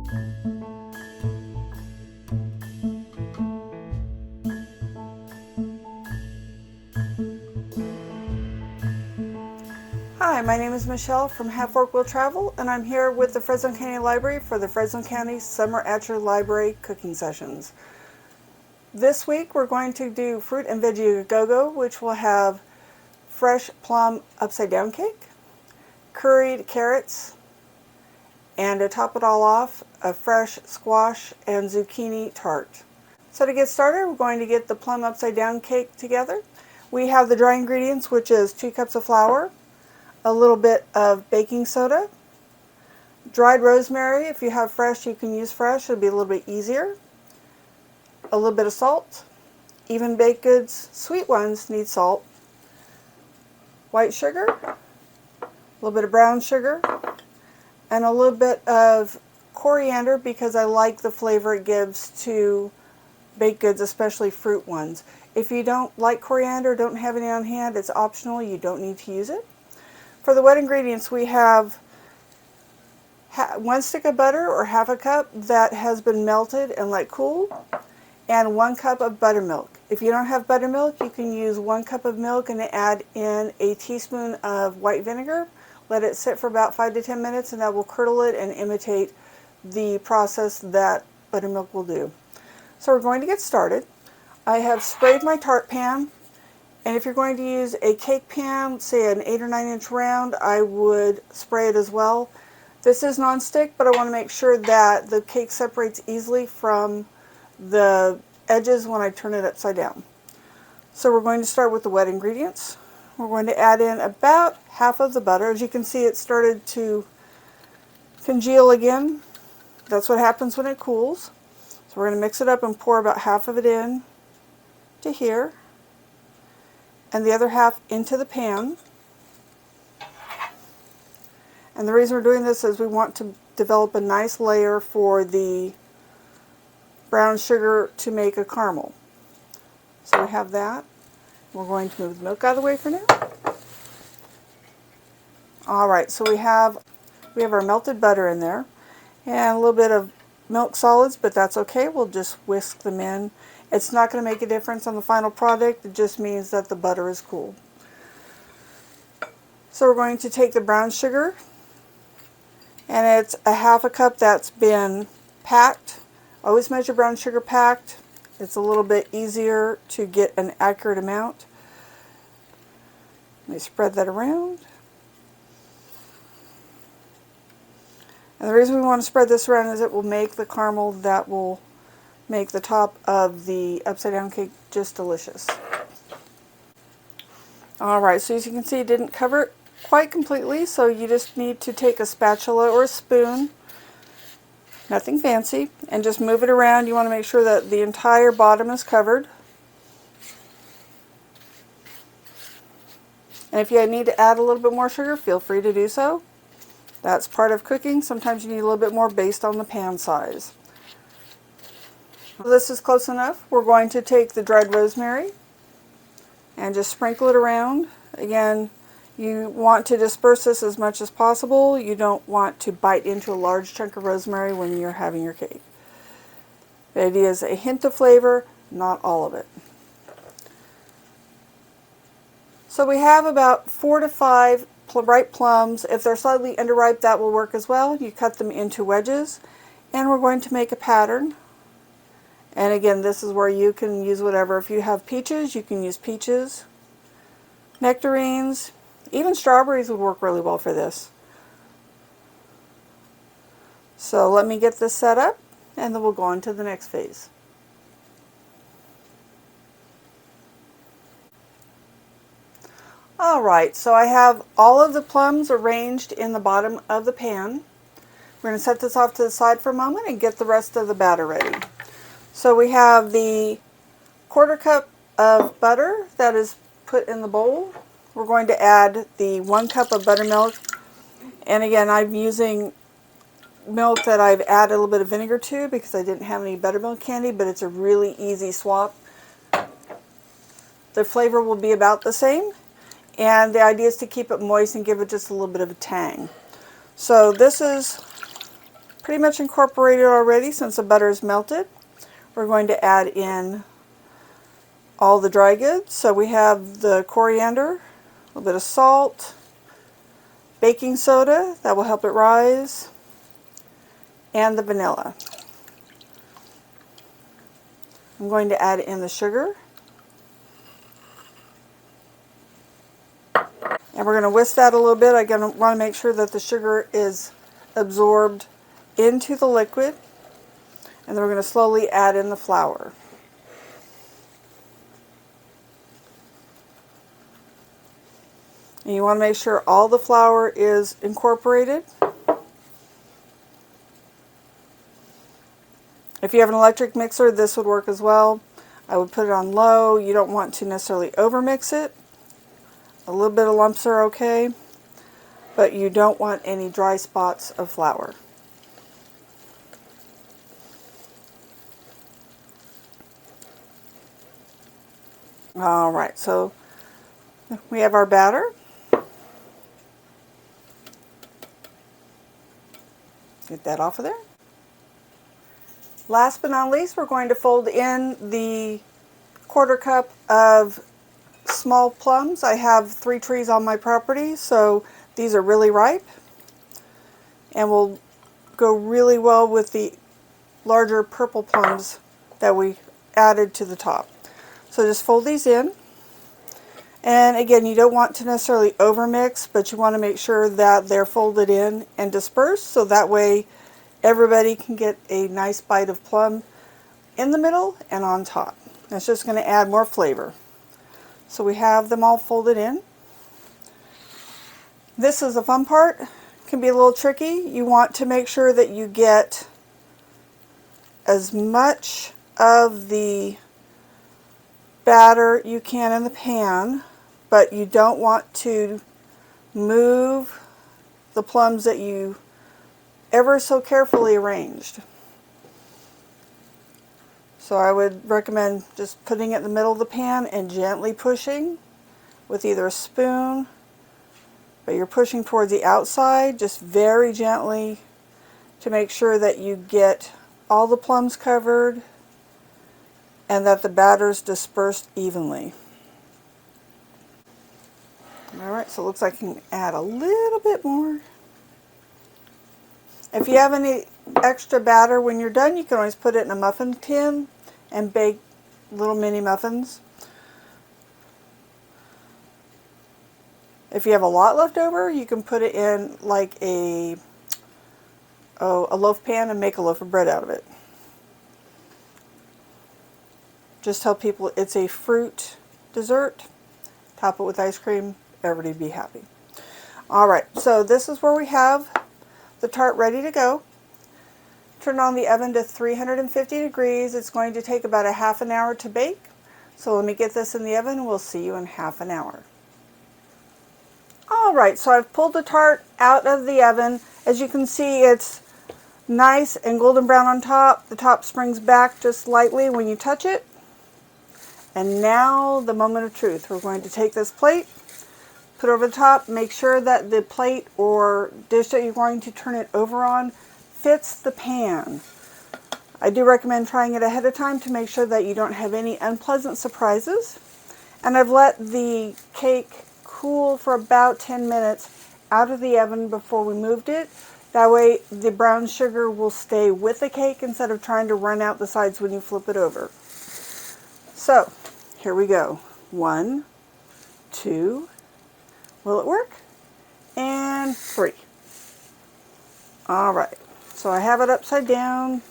Hi, my name is Michelle from Half Fork Wheel Travel, and I'm here with the Fresno County Library for the Fresno County Summer at Your Library cooking sessions. This week we're going to do fruit and veggie go-go, which will have fresh plum upside down cake, curried carrots, and to top it all off, a fresh squash and zucchini tart. So to get started, we're going to get the plum upside down cake together. We have the dry ingredients, which is 2 cups of flour, a little bit of baking soda, dried rosemary. If you have fresh, you can use fresh. It'll be a little bit easier. A little bit of salt. Even baked goods, sweet ones, need salt. White sugar, a little bit of brown sugar, and a little bit of coriander because I like the flavor it gives to baked goods, especially fruit ones. If you don't like coriander, don't have any on hand, it's optional. You don't need to use it. For the wet ingredients, we have 1 stick of butter or half a cup that has been melted and let cool, and 1 cup of buttermilk. If you don't have buttermilk, you can use 1 cup of milk and add in a teaspoon of white vinegar. Let it sit for about 5 to 10 minutes, and that will curdle it and imitate the process that buttermilk will do. So we're going to get started. I have sprayed my tart pan. And if you're going to use a cake pan, say an 8 or 9 inch round, I would spray it as well. This is non-stick, but I want to make sure that the cake separates easily from the edges when I turn it upside down. So we're going to start with the wet ingredients. We're going to add in about half of the butter. As you can see, it started to congeal again. That's what happens when it cools. So we're going to mix it up and pour about half of it in to here, and the other half into the pan. And the reason we're doing this is we want to develop a nice layer for the brown sugar to make a caramel. So we have that. We're going to move the milk out of the way for now. Alright, so we have our melted butter in there and a little bit of milk solids, but that's okay. We'll just whisk them in. It's not going to make a difference on the final product. It just means that the butter is cool. So we're going to take the brown sugar, and it's a half a cup that's been packed. Always measure brown sugar packed. It's a little bit easier to get an accurate amount. Let me spread that around. And the reason we want to spread this around is it will make the caramel that will make the top of the upside down cake just delicious. Alright, so as you can see, it didn't cover it quite completely, so you just need to take a spatula or a spoon, nothing fancy, and just move it around. You want to make sure that the entire bottom is covered. And if you need to add a little bit more sugar, feel free to do so. That's part of cooking. Sometimes you need a little bit more based on the pan size. This is close enough. We're going to take the dried rosemary and just sprinkle it around. Again, you want to disperse this as much as possible. You don't want to bite into a large chunk of rosemary when you're having your cake. The idea is a hint of flavor, not all of it. So we have about 4 to 5 ripe plums. If they're slightly underripe, that will work as well. You cut them into wedges, and we're going to make a pattern. And again, this is where you can use whatever. If you have peaches, you can use peaches. Nectarines, even strawberries would work really well for this. So let me get this set up, and then we'll go on to the next phase. Alright, so I have all of the plums arranged in the bottom of the pan. We're going to set this off to the side for a moment and get the rest of the batter ready. So we have the 1/4 cup of butter that is put in the bowl. We're going to add the 1 cup of buttermilk. And again, I'm using milk that I've added a little bit of vinegar to because I didn't have any buttermilk candy, but it's a really easy swap. The flavor will be about the same, and the idea is to keep it moist and give it just a little bit of a tang. So this is pretty much incorporated already since the butter is melted. We're going to add in all the dry goods. So we have the coriander, a little bit of salt, baking soda, that will help it rise, and the vanilla. I'm going to add in the sugar. And we're going to whisk that a little bit. I'm going to want to make sure that the sugar is absorbed into the liquid. And then we're going to slowly add in the flour. And you want to make sure all the flour is incorporated. If you have an electric mixer, this would work as well. I would put it on low. You don't want to necessarily overmix it. A little bit of lumps are okay, but you don't want any dry spots of flour. Alright, so we have our batter. Get that off of there. Last but not least, we're going to fold in the 1/4 cup of small plums. I have 3 trees on my property, so these are really ripe and will go really well with the larger purple plums that we added to the top. So just fold these in. And again, you don't want to necessarily overmix, but you want to make sure that they're folded in and dispersed, so that way everybody can get a nice bite of plum in the middle and on top. It's just going to add more flavor. So we have them all folded in. This is the fun part. It can be a little tricky. You want to make sure that you get as much of the batter you can in the pan, but you don't want to move the plums that you ever so carefully arranged. So I would recommend just putting it in the middle of the pan and gently pushing with either a spoon, but you're pushing towards the outside just very gently to make sure that you get all the plums covered and that the batter's dispersed evenly. Alright, so it looks like I can add a little bit more. If you have any extra batter when you're done, you can always put it in a muffin tin and bake little mini muffins. If you have a lot left over, you can put it in like a loaf pan and make a loaf of bread out of it. Just tell people it's a fruit dessert. Top it with ice cream. Everybody be happy. Alright, so this is where we have the tart ready to go. Turn on the oven to 350 degrees. It's going to take about a half an hour to bake. So let me get this in the oven and we'll see you in half an hour. Alright, so I've pulled the tart out of the oven. As you can see, it's nice and golden brown on top. The top springs back just slightly when you touch it. And now the moment of truth. We're going to take this plate, put it over the top, make sure that the plate or dish that you're going to turn it over on fits the pan. I do recommend trying it ahead of time to make sure that you don't have any unpleasant surprises. And I've let the cake cool for about 10 minutes out of the oven before we moved it. That way the brown sugar will stay with the cake instead of trying to run out the sides when you flip it over. So here we go. 1, 2, will it work? And 3. Alright, so I have it upside down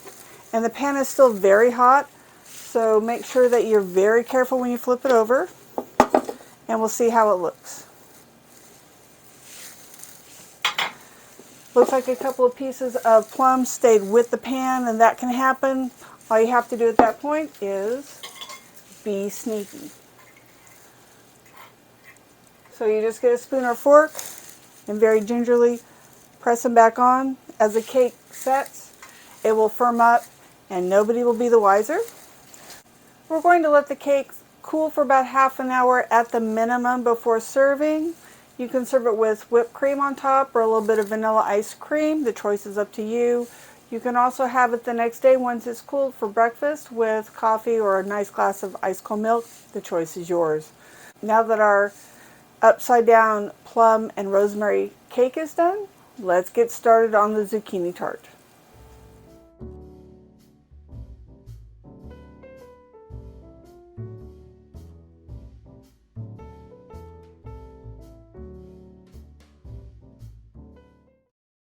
and the pan is still very hot, so make sure that you're very careful when you flip it over and we'll see how it looks. Looks like a couple of pieces of plum stayed with the pan, and that can happen. All you have to do at that point is be sneaky. So you just get a spoon or fork and very gingerly press them back on. As the cake sets, it will firm up and nobody will be the wiser. We're going to let the cake cool for about half an hour at the minimum before serving. You can serve it with whipped cream on top or a little bit of vanilla ice cream. The choice is up to you. You can also have it the next day once it's cooled for breakfast with coffee or a nice glass of ice cold milk. The choice is yours. Now that our upside down plum and rosemary cake is done, let's get started on the zucchini tart.